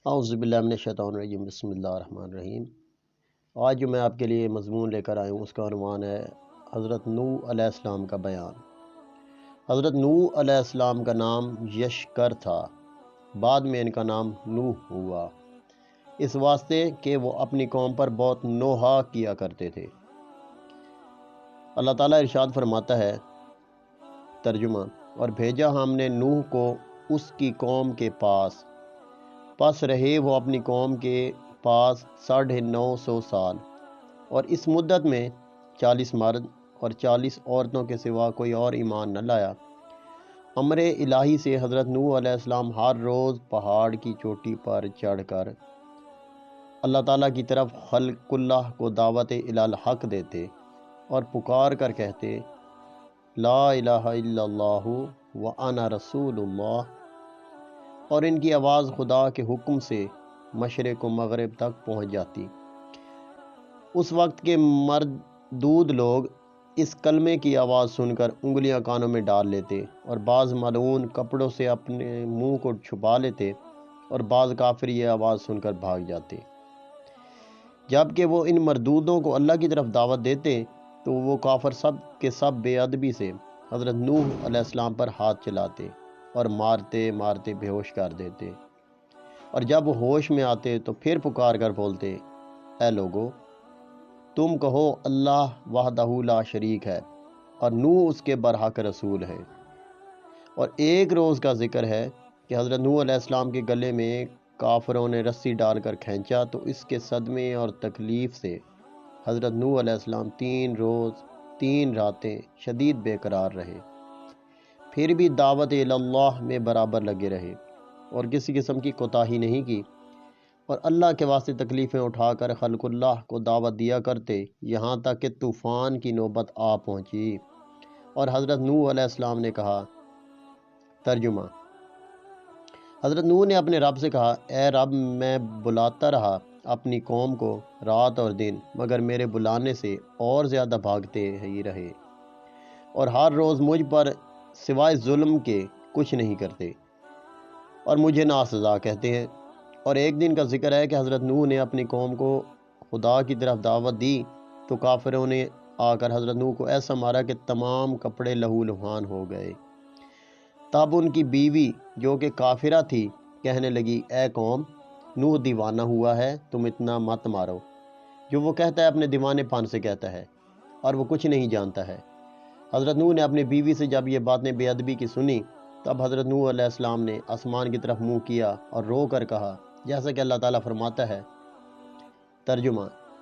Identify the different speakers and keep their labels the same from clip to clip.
Speaker 1: اعوذ باللہ من الشیطان الرجیم، بسم اللہ الرحمن الرحیم۔ آج جو میں آپ کے لیے مضمون لے کر آیا ہوں اس کا عنوان ہے حضرت نوح علیہ السلام کا بیان۔ حضرت نوح علیہ السلام کا نام یشکر تھا، بعد میں ان کا نام نوح ہوا، اس واسطے کہ وہ اپنی قوم پر بہت نوحہ کیا کرتے تھے۔ اللہ تعالیٰ ارشاد فرماتا ہے، ترجمہ: اور بھیجا ہم نے نوح کو اس کی قوم کے پاس، پس رہے وہ اپنی قوم کے پاس 950 سال، اور اس مدت میں 40 مرد اور 40 عورتوں کے سوا کوئی اور ایمان نہ لایا۔ امر الہی سے حضرت نوح علیہ السلام ہر روز پہاڑ کی چوٹی پر چڑھ کر اللہ تعالیٰ کی طرف خلق اللہ کو دعوت الی الحق دیتے اور پکار کر کہتے، لا الہ الا اللہ وانا رسول اللہ، اور ان کی آواز خدا کے حکم سے مشرق و مغرب تک پہنچ جاتی۔ اس وقت کے مردود لوگ اس کلمے کی آواز سن کر انگلیاں کانوں میں ڈال لیتے، اور بعض ملعون کپڑوں سے اپنے منہ کو چھپا لیتے، اور بعض کافر یہ آواز سن کر بھاگ جاتے۔ جب کہ وہ ان مردودوں کو اللہ کی طرف دعوت دیتے تو وہ کافر سب کے سب بے ادبی سے حضرت نوح علیہ السلام پر ہاتھ چلاتے اور مارتے مارتے بے ہوش کر دیتے، اور جب وہ ہوش میں آتے تو پھر پکار کر بولتے، اے لوگو، تم کہو اللہ وحدہ لا شریک ہے اور نوح اس کے برحق رسول ہے۔ اور ایک روز کا ذکر ہے کہ حضرت نوح علیہ السلام کے گلے میں کافروں نے رسی ڈال کر کھینچا تو اس کے صدمے اور تکلیف سے حضرت نوح علیہ السلام 3 روز 3 راتیں شدید بے قرار رہے، پھر بھی دعوت اللہ میں برابر لگے رہے اور کسی قسم کی کوتاہی نہیں کی، اور اللہ کے واسطے تکلیفیں اٹھا کر خلق اللہ کو دعوت دیا کرتے، یہاں تک کہ طوفان کی نوبت آ پہنچی اور حضرت نوح علیہ السلام نے کہا، ترجمہ: حضرت نوح نے اپنے رب سے کہا، اے رب، میں بلاتا رہا اپنی قوم کو رات اور دن، مگر میرے بلانے سے اور زیادہ بھاگتے ہی رہے، اور ہر روز مجھ پر سوائے ظلم کے کچھ نہیں کرتے اور مجھے ناسزا کہتے ہیں۔ اور ایک دن کا ذکر ہے کہ حضرت نوح نے اپنی قوم کو خدا کی طرف دعوت دی تو کافروں نے آ کر حضرت نوح کو ایسا مارا کہ تمام کپڑے لہو لہان ہو گئے۔ تب ان کی بیوی جو کہ کافرہ تھی کہنے لگی، اے قوم، نوح دیوانہ ہوا ہے، تم اتنا مت مارو۔ جو وہ کہتا ہے اپنے دیوانے پن سے کہتا ہے اور وہ کچھ نہیں جانتا ہے۔ حضرت نوح نے اپنی بیوی سے جب یہ باتیں بے ادبی کی سنی تب حضرت نوح علیہ السلام نے آسمان کی طرف منہ کیا اور رو کر کہا، جیسا کہ اللہ تعالیٰ فرماتا ہے، ترجمہ: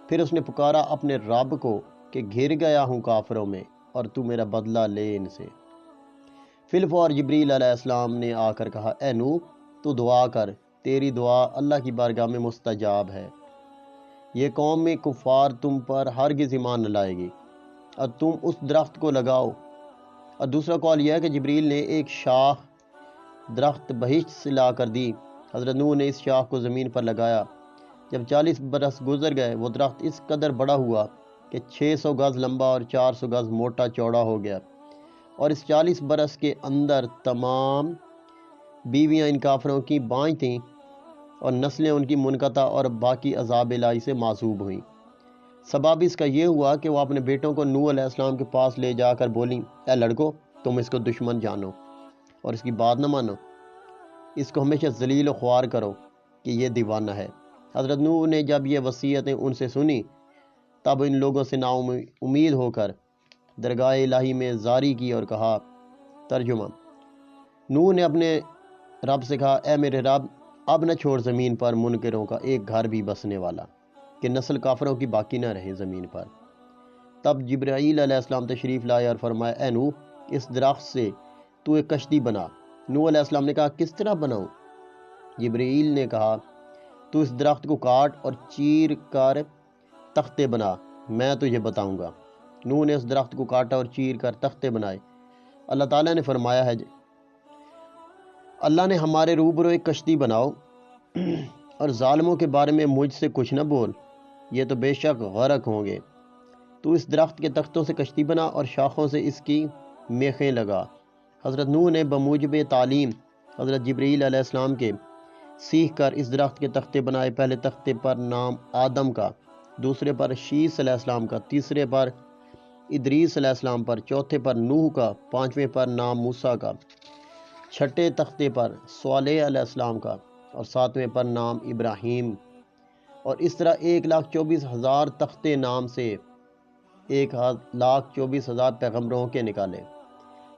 Speaker 1: پھر اس نے پکارا اپنے رب کو کہ گھر گیا ہوں کافروں میں، اور تو میرا بدلہ لے ان سے۔ فی الفور جبریل علیہ السلام نے آ کر کہا، اے نوح، تو دعا کر، تیری دعا اللہ کی بارگاہ میں مستجاب ہے۔ یہ قوم میں کفار تم پر ہرگز ایمان نہ لائے گی، اور تم اس درخت کو لگاؤ۔ اور دوسرا قول یہ ہے کہ جبریل نے ایک شاخ درخت بہشت سے لا کر دی، حضرت نوح نے اس شاخ کو زمین پر لگایا۔ جب 40 برس گزر گئے وہ درخت اس قدر بڑا ہوا کہ 600 گز لمبا اور 400 گز موٹا چوڑا ہو گیا، اور اس 40 برس کے اندر تمام بیویاں ان کافروں کی بانجھ تھیں اور نسلیں ان کی منقطع اور باقی عذاب الہی سے معصوب ہوئیں۔ سبب اس کا یہ ہوا کہ وہ اپنے بیٹوں کو نوح علیہ السلام کے پاس لے جا کر بولیں، اے لڑکو، تم اس کو دشمن جانو اور اس کی بات نہ مانو، اس کو ہمیشہ ذلیل و خوار کرو کہ یہ دیوانہ ہے۔ حضرت نوح نے جب یہ وصیتیں ان سے سنی تب ان لوگوں سے نا امید ہو کر درگاہ الہی میں زاری کی اور کہا، ترجمہ: نوح نے اپنے رب سے کہا، اے میرے رب، اب نہ چھوڑ زمین پر منکروں کا ایک گھر بھی بسنے والا، کہ نسل کافروں کی باقی نہ رہے زمین پر۔ تب جبرائیل علیہ السلام تشریف لائے اور فرمایا، اے نوح، اس درخت سے تو ایک کشتی بنا۔ نوح علیہ السلام نے کہا، کس طرح بناؤں؟ جبرائیل نے کہا، تو اس درخت کو کاٹ اور چیر کر تختے بنا، میں تجھے بتاؤں گا۔ نوح نے اس درخت کو کاٹا اور چیر کر تختے بنائے۔ اللہ تعالیٰ نے فرمایا ہے، اللہ نے ہمارے روبرو ایک کشتی بناؤ اور ظالموں کے بارے میں مجھ سے کچھ نہ بول، یہ تو بے شک غرق ہوں گے۔ تو اس درخت کے تختوں سے کشتی بنا اور شاخوں سے اس کی میخیں لگا۔ حضرت نوح نے بموجب تعلیم حضرت جبرائیل علیہ السلام کے سیکھ کر اس درخت کے تختے بنائے۔ پہلے تختے پر نام آدم کا، دوسرے پر شیس علیہ السلام کا، تیسرے پر ادریس علیہ السلام پر، چوتھے پر نوح کا، پانچویں پر نام موسیٰ کا، چھٹے تختے پر صالح علیہ السلام کا، اور ساتویں پر نام ابراہیم۔ اور اس طرح 1,24,000 تختے نام سے 1,24,000 پیغمبروں کے نکالے،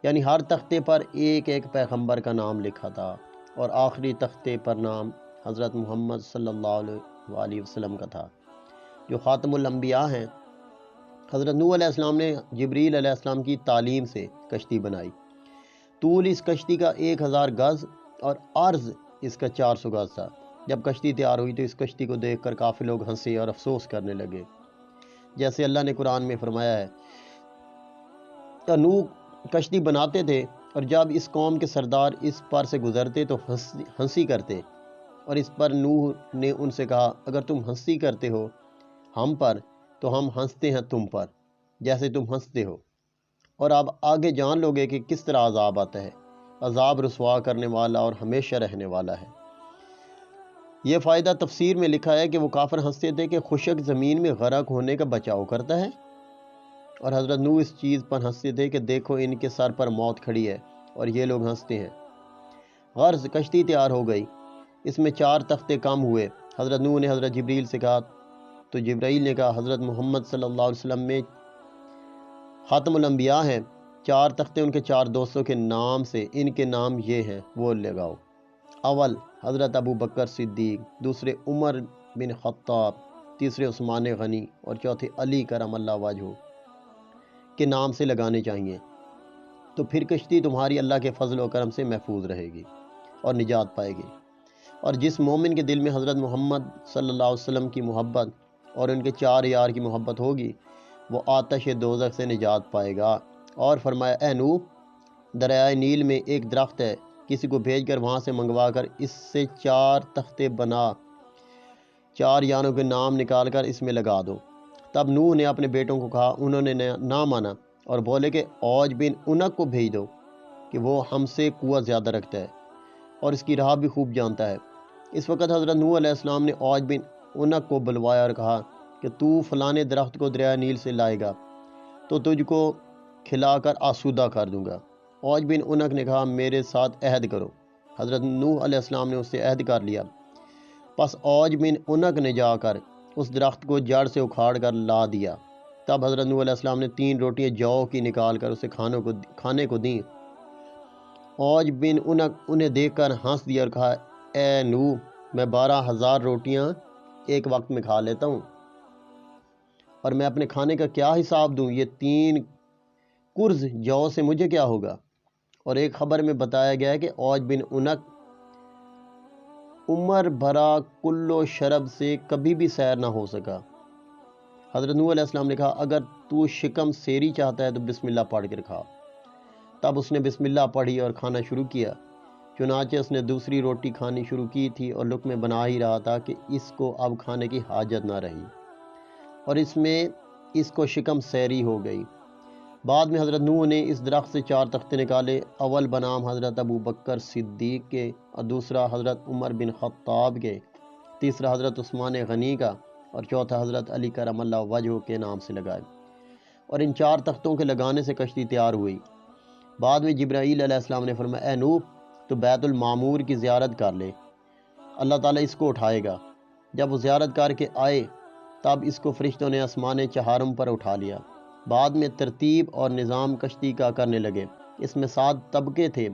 Speaker 1: یعنی ہر تختے پر ایک ایک پیغمبر کا نام لکھا تھا، اور آخری تختے پر نام حضرت محمد صلی اللہ علیہ وسلم کا تھا، جو خاتم الانبیاء ہیں۔ حضرت نوح علیہ السلام نے جبریل علیہ السلام کی تعلیم سے کشتی بنائی۔ طول اس کشتی کا 1,000 گز اور عرض اس کا 400 گز تھا۔ جب کشتی تیار ہوئی تو اس کشتی کو دیکھ کر کافی لوگ ہنسے اور افسوس کرنے لگے، جیسے اللہ نے قرآن میں فرمایا ہے کہ نوح کشتی بناتے تھے، اور جب اس قوم کے سردار اس پر سے گزرتے تو ہنسی کرتے، اور اس پر نوح نے ان سے کہا اگر تم ہنسی کرتے ہو ہم پر تو ہم ہنستے ہیں تم پر جیسے تم ہنستے ہو، اور اب آگے جان لوگے کہ کس طرح عذاب آتا ہے، عذاب رسوا کرنے والا اور ہمیشہ رہنے والا ہے۔ یہ فائدہ تفسیر میں لکھا ہے کہ وہ کافر ہنستے تھے کہ خشک زمین میں غرق ہونے کا بچاؤ کرتا ہے، اور حضرت نوح اس چیز پر ہنستے تھے کہ دیکھو ان کے سر پر موت کھڑی ہے اور یہ لوگ ہنستے ہیں۔ غرض کشتی تیار ہو گئی، اس میں 4 تختے کم ہوئے۔ حضرت نوح نے حضرت جبریل سے کہا تو جبرائیل نے کہا حضرت محمد صلی اللہ علیہ وسلم میں خاتم الانبیاء ہیں، 4 تختے ان کے 4 دوستوں کے نام سے، ان کے نام یہ ہیں، وہ لگاؤ۔ اول حضرت ابو بکر صدیق، دوسرے عمر بن خطاب، تیسرے عثمان غنی، اور چوتھے علی کرم اللہ وجہہ کے نام سے لگانے چاہیے، تو پھر کشتی تمہاری اللہ کے فضل و کرم سے محفوظ رہے گی اور نجات پائے گی۔ اور جس مومن کے دل میں حضرت محمد صلی اللہ علیہ وسلم کی محبت اور ان کے 4 یار کی محبت ہوگی وہ آتش دوزخ سے نجات پائے گا۔ اور فرمایا اے نوح، دریائے نیل میں ایک درخت ہے، کسی کو بھیج کر وہاں سے منگوا کر اس سے 4 تختے بنا 4 یاروں کے نام نکال کر اس میں لگا دو۔ تب نوح نے اپنے بیٹوں کو کہا، انہوں نے نہ مانا اور بولے کہ اوج بن عنق کو بھیج دو کہ وہ ہم سے قوت زیادہ رکھتا ہے اور اس کی راہ بھی خوب جانتا ہے۔ اس وقت حضرت نوح علیہ السلام نے اوج بن عنق کو بلوایا اور کہا کہ تو فلانے درخت کو دریائے نیل سے لائے گا تو تجھ کو کھلا کر آسودہ کر دوں گا۔ اوج بن عنق نے کہا میرے ساتھ عہد کرو۔ حضرت نوح علیہ السلام نے اس سے عہد کر لیا۔ پس اوج بن عنق نے جا کر اس درخت کو جڑ سے اکھاڑ کر لا دیا۔ تب حضرت نوح علیہ السلام نے 3 روٹیاں جو کی نکال کر اسے کھانے کو دیں۔ اوج بن عنق انہیں دیکھ کر ہنس دیا اور کہا اے نوح، میں 12,000 روٹیاں ایک وقت میں کھا لیتا ہوں، اور میں اپنے کھانے کا کیا حساب دوں؟ یہ 3 کرز جو سے مجھے کیا ہوگا؟ اور ایک خبر میں بتایا گیا ہے کہ اوج بن عنق عمر بھرا کلو شرب سے کبھی بھی سیر نہ ہو سکا۔ حضرت نوح علیہ السلام نے کہا اگر تو شکم سیری چاہتا ہے تو بسم اللہ پڑھ کر کھا۔ تب اس نے بسم اللہ پڑھی اور کھانا شروع کیا۔ چنانچہ اس نے دوسری روٹی کھانی شروع کی تھی اور لقمے بنا ہی رہا تھا کہ اس کو اب کھانے کی حاجت نہ رہی، اور اس کو شکم سیری ہو گئی۔ بعد میں حضرت نوح نے اس درخت سے 4 تختے نکالے، اول بنام حضرت ابو بکر صدیق کے، اور دوسرا حضرت عمر بن خطاب کے، تیسرا حضرت عثمان غنی کا، اور چوتھا حضرت علی کرم اللہ وجہہ کے نام سے لگائے۔ اور ان 4 تختوں کے لگانے سے کشتی تیار ہوئی۔ بعد میں جبرائیل علیہ السلام نے فرمایا اے نوح، تو بیت المعمور کی زیارت کر لے، اللہ تعالیٰ اس کو اٹھائے گا۔ جب وہ زیارت کر کے آئے تب اس کو فرشتوں نے آسمان چہارم پر اٹھا لیا۔ بعد میں ترتیب اور نظام کشتی کا کرنے لگے۔ اس میں 7 طبقے تھے۔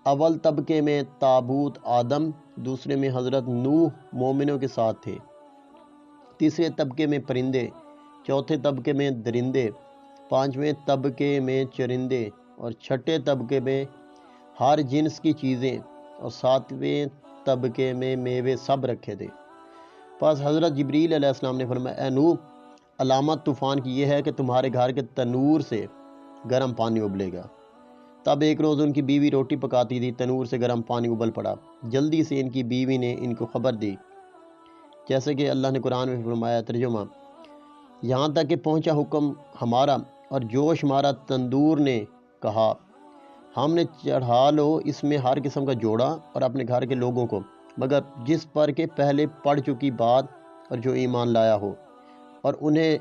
Speaker 1: اول طبقے میں تابوت آدم، دوسرے میں حضرت نوح مومنوں کے ساتھ تھے، تیسرے طبقے میں پرندے، چوتھے طبقے میں درندے، 5ویں طبقے میں چرندے، اور چھٹے طبقے میں ہر جنس کی چیزیں، اور 7ویں طبقے میں میوے سب رکھے تھے۔ پس حضرت جبریل علیہ السلام نے فرمایا اے نوح، علامت طوفان کی یہ ہے کہ تمہارے گھر کے تنور سے گرم پانی ابلے گا۔ تب ایک روز ان کی بیوی روٹی پکاتی تھی، تنور سے گرم پانی ابل پڑا۔ جلدی سے ان کی بیوی نے ان کو خبر دی، جیسے کہ اللہ نے قرآن میں فرمایا ترجمہ، یہاں تک کہ پہنچا حکم ہمارا اور جوش مارا تندور نے کہا ہم نے چڑھا لو اس میں ہر قسم کا جوڑا اور اپنے گھر کے لوگوں کو مگر جس پر کہ پہلے پڑھ چکی بات اور جو ایمان لایا ہو، اور انہیں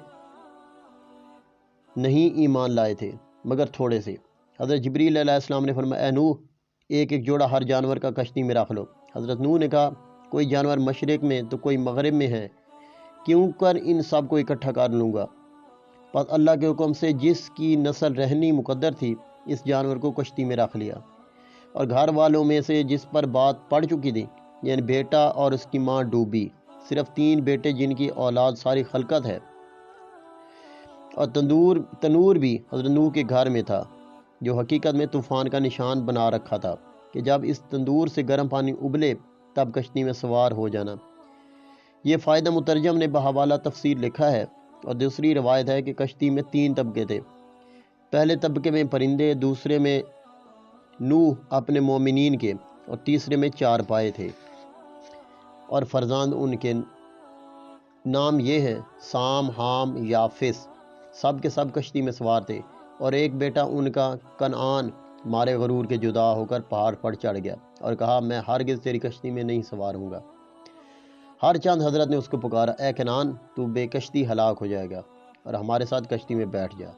Speaker 1: نہیں ایمان لائے تھے مگر تھوڑے سے۔ حضرت جبریل علیہ السلام نے فرمایا اے نوح، ایک ایک جوڑا ہر جانور کا کشتی میں رکھ لو۔ حضرت نوح نے کہا کوئی جانور مشرق میں تو کوئی مغرب میں ہے، کیوں کر ان سب کو اکٹھا کر لوں گا؟ پس اللہ کے حکم سے جس کی نسل رہنی مقدر تھی اس جانور کو کشتی میں رکھ لیا، اور گھر والوں میں سے جس پر بات پڑ چکی تھی یعنی بیٹا اور اس کی ماں ڈوبی، صرف 3 بیٹے جن کی اولاد ساری خلقت ہے، اور تنور بھی حضرت نوح کے گھر میں تھا، جو حقیقت میں طوفان کا نشان بنا رکھا تھا کہ جب اس تندور سے گرم پانی ابلے تب کشتی میں سوار ہو جانا۔ یہ فائدہ مترجم نے بحوالہ تفسیر لکھا ہے، اور دوسری روایت ہے کہ کشتی میں 3 طبقے تھے۔ پہلے طبقے میں پرندے، دوسرے میں نوح اپنے مومنین کے، اور تیسرے میں 4 پائے تھے، اور فرزند ان کے نام یہ ہیں سام، حام، یافس، سب کے سب کشتی میں سوار تھے، اور ایک بیٹا ان کا کنعان مارے غرور کے جدا ہو کر پہاڑ پر چڑھ گیا اور کہا میں ہرگز تیری کشتی میں نہیں سوار ہوں گا۔ ہر چند حضرت نے اس کو پکارا اے کنعان، تو بے کشتی ہلاک ہو جائے گا اور ہمارے ساتھ کشتی میں بیٹھ جا۔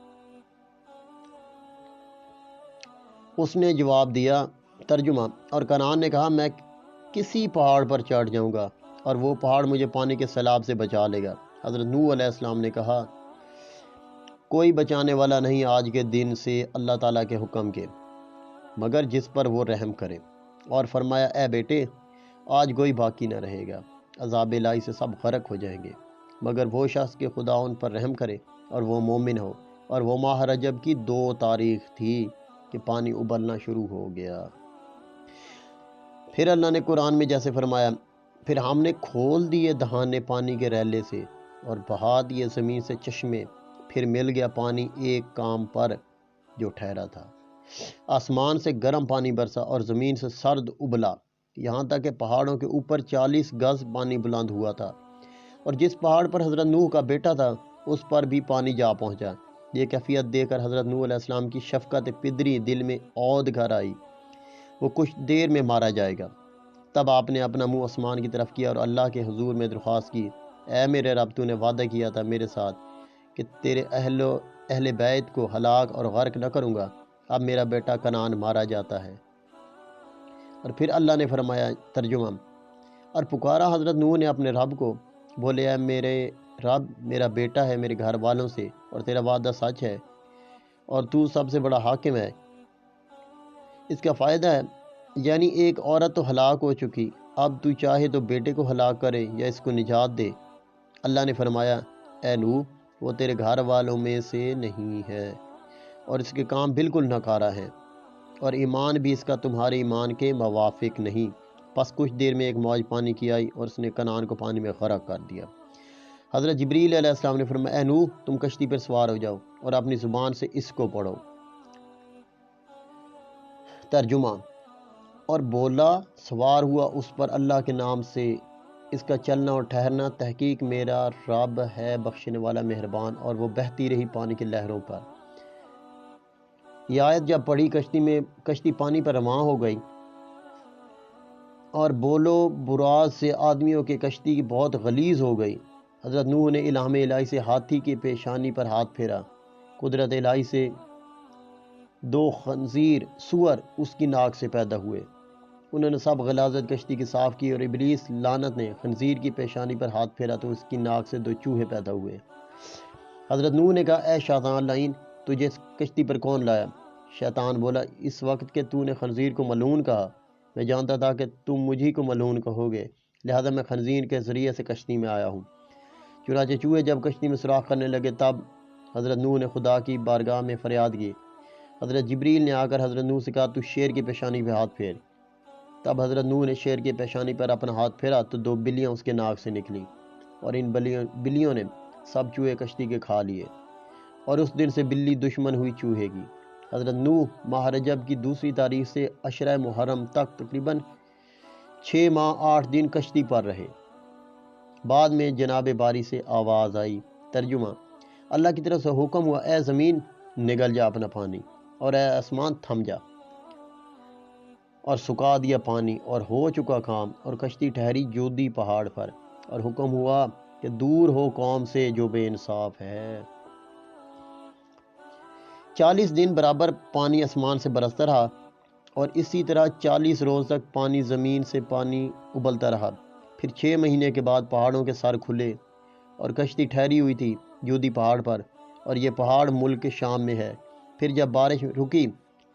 Speaker 1: اس نے جواب دیا، ترجمہ، اور کنعان نے کہا میں کسی پہاڑ پر چڑھ جاؤں گا اور وہ پہاڑ مجھے پانی کے سیلاب سے بچا لے گا۔ حضرت نوح علیہ السلام نے کہا کوئی بچانے والا نہیں آج کے دن سے اللہ تعالیٰ کے حکم کے مگر جس پر وہ رحم کرے، اور فرمایا اے بیٹے آج کوئی باقی نہ رہے گا، عذاب الہی سے سب غرق ہو جائیں گے مگر وہ شخص کہ خدا ان پر رحم کرے اور وہ مومن ہو۔ اور وہ ماہ رجب کی 2 تاریخ تھی کہ پانی ابلنا شروع ہو گیا۔ پھر اللہ نے قرآن میں جیسے فرمایا پھر ہم نے کھول دیے دہانے پانی کے ریلے سے اور بہا دیے زمین سے چشمے، پھر مل گیا پانی ایک کام پر جو ٹھہرا تھا۔ آسمان سے گرم پانی برسا اور زمین سے سرد ابلا، یہاں تک کہ پہاڑوں کے اوپر 40 گز پانی بلند ہوا تھا، اور جس پہاڑ پر حضرت نوح کا بیٹا تھا اس پر بھی پانی جا پہنچا۔ یہ کیفیت دیکھ کر حضرت نوح علیہ السلام کی شفقت پدری دل میں عود گھر آئی، وہ کچھ دیر میں مارا جائے گا۔ تب آپ نے اپنا منہ آسمان کی طرف کیا اور اللہ کے حضور میں درخواست کی اے میرے رب، تو نے وعدہ کیا تھا میرے ساتھ کہ تیرے اہل بیت کو ہلاک اور غرق نہ کروں گا، اب میرا بیٹا کنعان مارا جاتا ہے۔ اور پھر اللہ نے فرمایا، ترجمہ، اور پکارا حضرت نوح نے اپنے رب کو، بولے اے میرے رب، میرا بیٹا ہے میرے گھر والوں سے اور تیرا وعدہ سچ ہے اور تو سب سے بڑا حاکم ہے۔ اس کا فائدہ ہے یعنی ایک عورت تو ہلاک ہو چکی، اب تو چاہے تو بیٹے کو ہلاک کرے یا اس کو نجات دے۔ اللہ نے فرمایا اے نوح، وہ تیرے گھر والوں میں سے نہیں ہے اور اس کے کام بالکل ناکارہ ہیں، اور ایمان بھی اس کا تمہارے ایمان کے موافق نہیں۔ پس کچھ دیر میں ایک موج پانی کی آئی اور اس نے کنعان کو پانی میں غرق کر دیا۔ حضرت جبریل علیہ السلام نے فرمایا اے نوح، تم کشتی پر سوار ہو جاؤ اور اپنی زبان سے اس کو پڑھو۔ ترجمہ، اور بولا سوار ہوا اس پر اللہ کے نام سے، اس کا چلنا اور ٹھہرنا تحقیق میرا رب ہے بخشنے والا مہربان، اور وہ بہتی رہی پانی کی لہروں پر۔ یہ آیت جب پڑھی کشتی پانی پر رواں ہو گئی، اور بولو براز سے آدمیوں کی کشتی بہت غلیظ ہو گئی۔ حضرت نوح نے الہام الہی سے ہاتھی کی پیشانی پر ہاتھ پھیرا، قدرت الہی سے 2 خنزیر سور اس کی ناک سے پیدا ہوئے، انہوں نے سب غلاظت کشتی کی صاف کی، اور ابلیس لعنت نے خنزیر کی پیشانی پر ہاتھ پھیرا تو اس کی ناک سے 2 چوہے پیدا ہوئے۔ حضرت نوح نے کہا اے شیطان لعین، تجھے اس کشتی پر کون لایا؟ شیطان بولا اس وقت کہ تو نے خنزیر کو ملعون کہا، میں جانتا تھا کہ تم مجھی کو ملعون کہو گے، لہذا میں خنزیر کے ذریعے سے کشتی میں آیا ہوں۔ چنانچہ چوہے جب کشتی میں سوراخ کرنے لگے تب حضرت نوح نے خدا کی بارگاہ میں فریاد کی۔ حضرت جبریل نے آ کر حضرت نوح سے کہا تو شیر کی پیشانی پہ ہاتھ پھیر۔ تب حضرت نوح نے شیر کی پیشانی پر اپنا ہاتھ پھیرا تو 2 بلیاں اس کے ناک سے نکلیں، اور ان بلیوں نے سب چوہے کشتی کے کھا لیے، اور اس دن سے بلی دشمن ہوئی چوہے کی۔ حضرت نوح ماہ رجب کی 2 تاریخ سے عشرہ محرم تک تقریباً 6 ماہ 8 دن کشتی پر رہے۔ بعد میں جناب باری سے آواز آئی، ترجمہ، اللہ کی طرف سے حکم ہوا اے زمین نگل جا اپنا پانی، اور اے آسمان تھم جا، اور سکا دیا پانی اور ہو چکا کام، اور کشتی ٹھہری جودی پہاڑ پر، اور حکم ہوا کہ دور ہو قوم سے جو بے انصاف ہے۔ 40 دن برابر پانی آسمان سے برستا رہا، اور اسی طرح 40 روز تک پانی زمین سے پانی ابلتا رہا۔ پھر 6 مہینے کے بعد پہاڑوں کے سر کھلے، اور کشتی ٹھہری ہوئی تھی جودی پہاڑ پر، اور یہ پہاڑ ملک شام میں ہے۔ پھر جب بارش رکی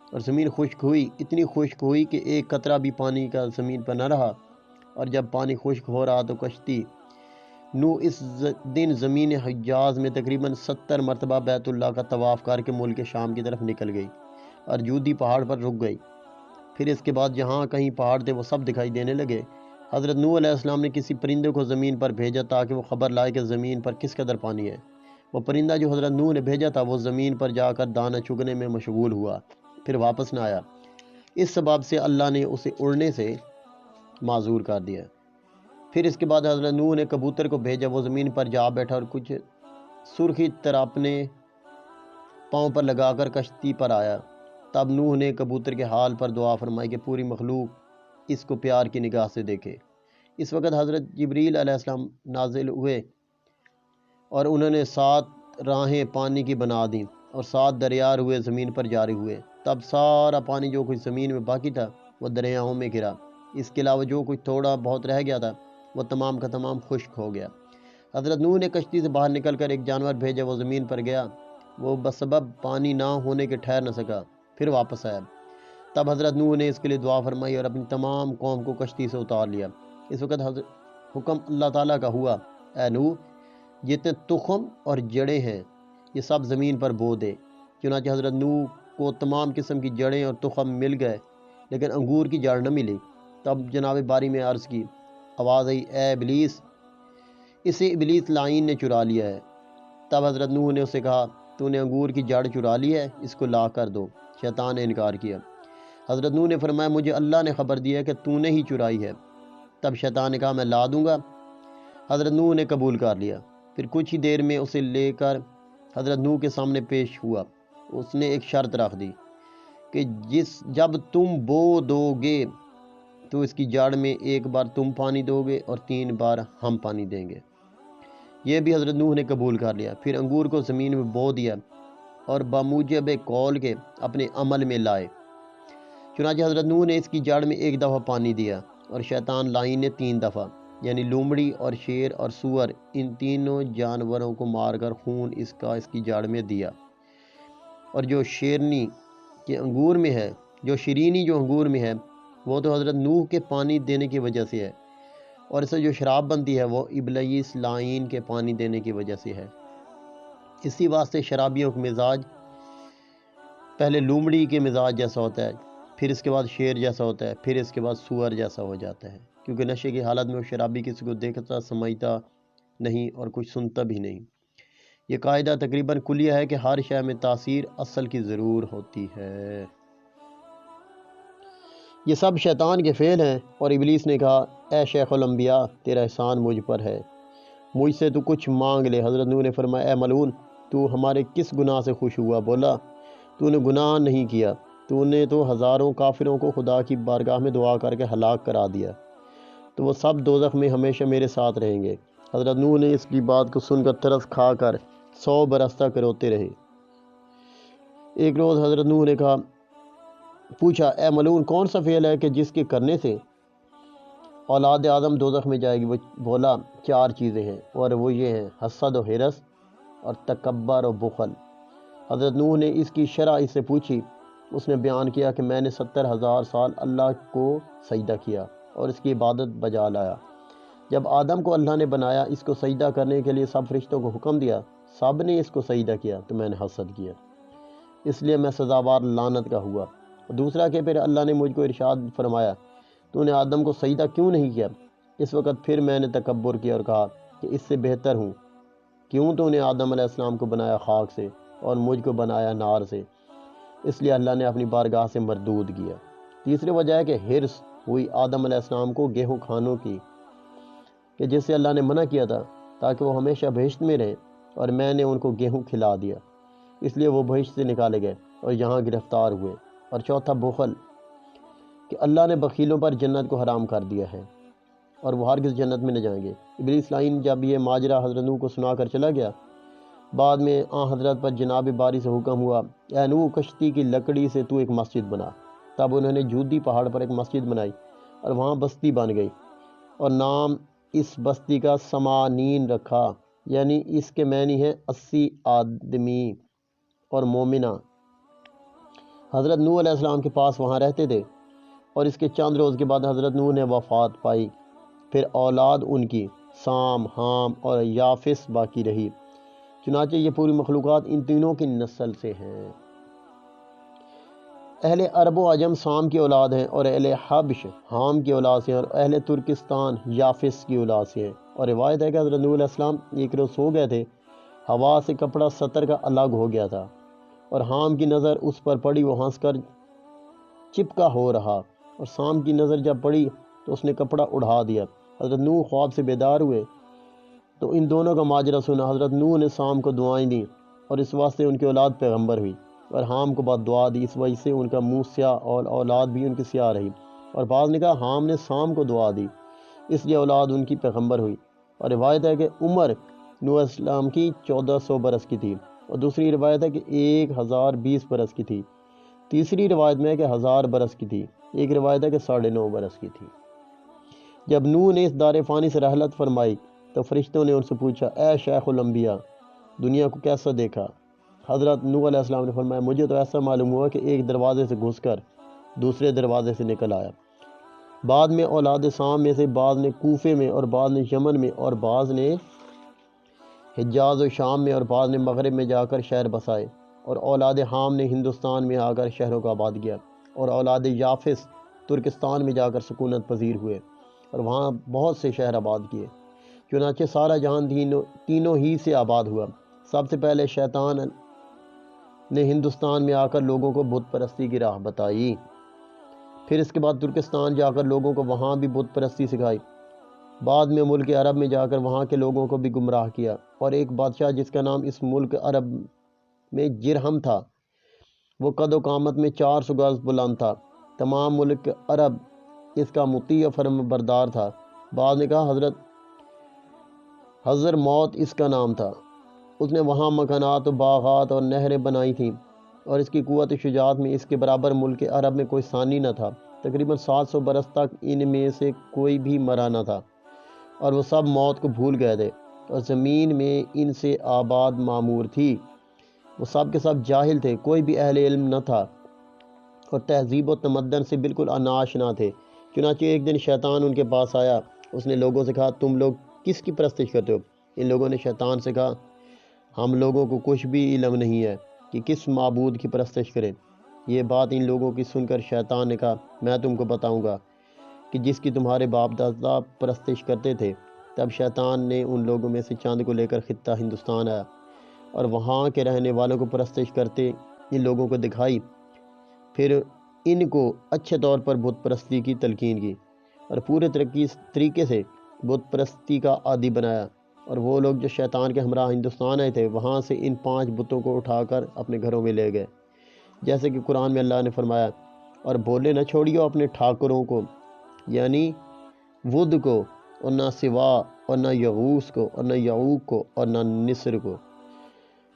Speaker 1: اور زمین خشک ہوئی، اتنی خشک ہوئی کہ ایک قطرہ بھی پانی کا زمین پر نہ رہا، اور جب پانی خشک ہو رہا تو کشتی نوح اس دن زمین حجاز میں تقریباً 70 مرتبہ بیت اللہ کا طواف کر کے ملک شام کی طرف نکل گئی اور جودی پہاڑ پر رک گئی۔ پھر اس کے بعد جہاں کہیں پہاڑ تھے وہ سب دکھائی دینے لگے۔ حضرت نوح علیہ السلام نے کسی پرندے کو زمین پر بھیجا تاکہ وہ خبر لائے کہ زمین پر کس قدر پانی ہے۔ وہ پرندہ جو حضرت نوح نے بھیجا تھا وہ زمین پر جا کر دانہ چگنے میں مشغول ہوا، پھر واپس نہ آیا۔ اس سبب سے اللہ نے اسے اڑنے سے معذور کر دیا۔ پھر اس کے بعد حضرت نوح نے کبوتر کو بھیجا، وہ زمین پر جا بیٹھا اور کچھ سرخی طرح اپنے پاؤں پر لگا کر کشتی پر آیا۔ تب نوح نے کبوتر کے حال پر دعا فرمائی کہ پوری مخلوق اس کو پیار کی نگاہ سے دیکھے۔ اس وقت حضرت جبریل علیہ السلام نازل ہوئے اور انہوں نے 7 راہیں پانی کی بنا دیں اور 7 دریا ہوئے زمین پر جاری ہوئے۔ تب سارا پانی جو کچھ زمین میں باقی تھا وہ دریاؤں میں گرا۔ اس کے علاوہ جو کچھ تھوڑا بہت رہ گیا تھا وہ تمام کا تمام خشک ہو گیا۔ حضرت نوح نے کشتی سے باہر نکل کر ایک جانور بھیجا، وہ زمین پر گیا، وہ بسبب پانی نہ ہونے کے ٹھہر نہ سکا، پھر واپس آیا۔ تب حضرت نوح نے اس کے لیے دعا فرمائی اور اپنی تمام قوم کو کشتی سے اتار لیا۔ اس وقت حکم اللہ تعالیٰ کا ہوا، اے نوح، جتنے تخم اور جڑیں ہیں یہ سب زمین پر بو دے۔ چنانچہ حضرت نوح کو تمام قسم کی جڑیں اور تخم مل گئے، لیکن انگور کی جڑ نہ ملی۔ تب جناب باری میں عرض کی، آواز آئی، اے ابلیس، اسے ابلیس لعین نے چرا لیا ہے۔ تب حضرت نوح نے اسے کہا، تو نے انگور کی جڑ چرا لی ہے، اس کو لا کر دو۔ شیطان نے انکار کیا۔ حضرت نوح نے فرمایا، مجھے اللہ نے خبر دیا کہ تو نے ہی چرائی ہے۔ تب شیطان نے کہا، میں لا دوں گا۔ حضرت نوح نے قبول کر لیا۔ پھر کچھ ہی دیر میں اسے لے کر حضرت نوح کے سامنے پیش ہوا۔ اس نے ایک شرط رکھ دی کہ جب تم بو دو گے تو اس کی جڑ میں 1 بار تم پانی دو گے اور 3 بار ہم پانی دیں گے۔ یہ بھی حضرت نوح نے قبول کر لیا۔ پھر انگور کو زمین میں بو دیا اور بموجب قول کے اپنے عمل میں لائے۔ چنانچہ حضرت نوح نے اس کی جڑ میں 1 دفعہ پانی دیا، اور شیطان لعین نے 3 دفعہ، یعنی لومڑی اور شیر اور سور، ان تینوں جانوروں کو مار کر خون اس کی جڑ میں دیا۔ اور جو شیرینی جو انگور میں ہے وہ تو حضرت نوح کے پانی دینے کی وجہ سے ہے، اور اس سے جو شراب بنتی ہے وہ ابلیس لعین کے پانی دینے کی وجہ سے ہے۔ اسی واسطے شرابیوں کا مزاج پہلے لومڑی کے مزاج جیسا ہوتا ہے، پھر اس کے بعد شیر جیسا ہوتا ہے، پھر اس کے بعد سور جیسا ہو جاتا ہے، کیونکہ نشے کی حالت میں وہ شرابی کسی کو دیکھتا سمجھتا نہیں اور کچھ سنتا بھی نہیں۔ یہ قاعدہ تقریباً کلیہ ہے کہ ہر شے میں تاثیر اصل کی ضرور ہوتی ہے۔ یہ سب شیطان کے فعل ہیں۔ اور ابلیس نے کہا، اے شیخ الانبیاء، تیرا احسان مجھ پر ہے، مجھ سے تو کچھ مانگ لے۔ حضرت نوح نے فرمایا، اے ملعون، تو ہمارے کس گناہ سے خوش ہوا؟ بولا، تو نے گناہ نہیں کیا، تو نے تو ہزاروں کافروں کو خدا کی بارگاہ میں دعا کر کے ہلاک کرا دیا، تو وہ سب دوزخ میں ہمیشہ میرے ساتھ رہیں گے۔ حضرت نوح نے اس کی بات کو سن کر ترس کھا کر 100 برس تک روتے رہے۔ ایک روز حضرت نوح نے پوچھا، اے ملعون، کون سا فعل ہے کہ جس کے کرنے سے اولاد آدم دوزخ میں جائے گی؟ وہ بولا، 4 چیزیں ہیں، اور وہ یہ ہیں، حسد و حرص اور تکبر و بخل۔ حضرت نوح نے اس کی شرح اس سے پوچھی۔ اس نے بیان کیا کہ میں نے 70,000 سال اللہ کو سجدہ کیا اور اس کی عبادت بجا لایا۔ جب آدم کو اللہ نے بنایا، اس کو سجدہ کرنے کے لیے سب فرشتوں کو حکم دیا، سب نے اس کو سجدہ کیا تو میں نے حسد کیا، اس لیے میں سزاوار لعنت کا ہوا۔ دوسرا کہ پھر اللہ نے مجھ کو ارشاد فرمایا، تو نے آدم کو سجدہ کیوں نہیں کیا؟ اس وقت پھر میں نے تکبر کیا اور کہا کہ اس سے بہتر ہوں، کیوں تو نے آدم علیہ السلام کو بنایا خاک سے اور مجھ کو بنایا نار سے؟ اس لیے اللہ نے اپنی بارگاہ سے مردود کیا۔ تیسری وجہ ہے کہ حرص ہوئی آدم علیہ السلام کو گیہوں کھانوں کی، کہ جس سے اللہ نے منع کیا تھا تاکہ وہ ہمیشہ بہشت میں رہیں، اور میں نے ان کو گیہوں کھلا دیا، اس لیے وہ بہشت سے نکالے گئے اور یہاں گرفتار ہوئے۔ اور چوتھا بخل، کہ اللہ نے بخیلوں پر جنت کو حرام کر دیا ہے اور وہ ہرگز جنت میں نہ جائیں گے۔ ابلیس لعین جب یہ ماجرا حضرت نوح کو سنا کر چلا گیا، بعد میں حضرت پر جناب باری سے حکم ہوا، اے نوح، کشتی کی لکڑی سے تو ایک مسجد بنا۔ تب انہوں نے جودی پہاڑ پر ایک مسجد بنائی اور وہاں بستی بن گئی، اور نام اس بستی کا سمانین رکھا، یعنی اس کے معنی ہے 80 آدمی اور مومنہ۔ حضرت نوح علیہ السلام کے پاس وہاں رہتے تھے، اور اس کے چند روز کے بعد حضرت نوح نے وفات پائی۔ پھر اولاد ان کی سام، حام اور یافس باقی رہی، چنانچہ یہ پوری مخلوقات ان تینوں کی نسل سے ہیں۔ اہل عرب و عجم سام کی اولاد ہیں، اور اہل حبش حام کی اولاد سے ہیں، اور اہل ترکستان یافس کی اولاد سے ہیں۔ اور روایت ہے کہ حضرت نوح علیہ السلام ایک روز سو گئے تھے، ہوا سے کپڑا ستر کا الگ ہو گیا تھا، اور حام کی نظر اس پر پڑی، وہ ہنس کر چپکا ہو رہا، اور سام کی نظر جب پڑی تو اس نے کپڑا اڑا دیا۔ حضرت نوح خواب سے بیدار ہوئے تو ان دونوں کا ماجرا سنا۔ حضرت نوح نے سام کو دعائیں دیں، اور اس واسطے ان کی اولاد پیغمبر ہوئی، اور حام کو بد دعا دی، اس وجہ سے ان کا منہ سیاہ اور اولاد بھی ان کی سیاہ رہی۔ اور بعض نے کہا حام نے سام کو دعا دی، اس لیے اولاد ان کی پیغمبر ہوئی۔ اور روایت ہے کہ عمر نوح علیہ السلام کی 1400 برس کی تھی، اور دوسری روایت ہے کہ 1020 برس کی تھی، تیسری روایت میں ہے کہ 1000 برس کی تھی، ایک روایت ہے کہ 9.5 برس کی تھی۔ جب نوح نے اس دار فانی سے رحلت فرمائی تو فرشتوں نے ان سے پوچھا، اے شیخ الانبیاء، دنیا کو کیسا دیکھا؟ حضرت نوح علیہ السلام نے فرمایا، مجھے تو ایسا معلوم ہوا کہ ایک دروازے سے گھس کر دوسرے دروازے سے نکل آیا۔ بعد میں اولاد سام میں سے بعض نے کوفے میں، اور بعض نے یمن میں، اور بعض نے حجاز و شام میں، اور بعض نے مغرب میں جا کر شہر بسائے، اور اولاد حام نے ہندوستان میں آ کر شہروں کو آباد کیا، اور اولاد یافس ترکستان میں جا کر سکونت پذیر ہوئے اور وہاں بہت سے شہر آباد کیے۔ چنانچہ سارا جہان تینوں ہی سے آباد ہوا۔ سب سے پہلے شیطان نے ہندوستان میں آ کر لوگوں کو بت پرستی کی راہ بتائی، پھر اس کے بعد ترکستان جا کر لوگوں کو وہاں بھی بت پرستی سکھائی، بعد میں ملک عرب میں جا کر وہاں کے لوگوں کو بھی گمراہ کیا، اور ایک بادشاہ جس کا نام اس ملک عرب میں جرہم تھا، وہ قد و قامت میں 400 گز بلند تھا، تمام ملک عرب اس کا مطیع و فرم بردار تھا۔ بعد نے کہا حضر موت اس کا نام تھا، اس نے وہاں مکانات و باغات اور نہریں بنائی تھیں، اور اس کی قوت و شجاعت میں اس کے برابر ملک عرب میں کوئی ثانی نہ تھا۔ تقریباً 700 برس تک ان میں سے کوئی بھی مرا نہ تھا، اور وہ سب موت کو بھول گئے تھے، اور زمین میں ان سے آباد معمور تھی۔ وہ سب کے سب جاہل تھے، کوئی بھی اہل علم نہ تھا، اور تہذیب و تمدن سے بالکل آشنا تھے۔ چنانچہ ایک دن شیطان ان کے پاس آیا، اس نے لوگوں سے کہا، تم لوگ کس کی پرستش کرتے ہو؟ ان لوگوں نے شیطان سے کہا، ہم لوگوں کو کچھ بھی علم نہیں ہے کہ کس معبود کی پرستش کریں۔ یہ بات ان لوگوں کی سن کر شیطان نے کہا، میں تم کو بتاؤں گا کہ جس کی تمہارے باپ دادا پرستش کرتے تھے۔ تب شیطان نے ان لوگوں میں سے چاند کو لے کر خطہ ہندوستان آیا، اور وہاں کے رہنے والوں کو پرستش کرتے ان لوگوں کو دکھائی، پھر ان کو اچھے طور پر بت پرستی کی تلقین کی، اور پورے طریقے سے بت پرستی کا عادی بنایا۔ اور وہ لوگ جو شیطان کے ہمراہ ہندوستان آئے تھے، وہاں سے ان 5 بتوں کو اٹھا کر اپنے گھروں میں لے گئے، جیسے کہ قرآن میں اللہ نے فرمایا، اور بولے نہ چھوڑیو اپنے ٹھاکروں کو، یعنی ود کو، اور نہ سوا، اور نہ یغوس کو، اور نہ یعوق کو، اور نہ نصر کو۔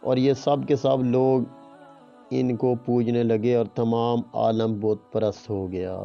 Speaker 1: اور یہ سب کے سب لوگ ان کو پوجنے لگے، اور تمام عالم بت پرست ہو گیا۔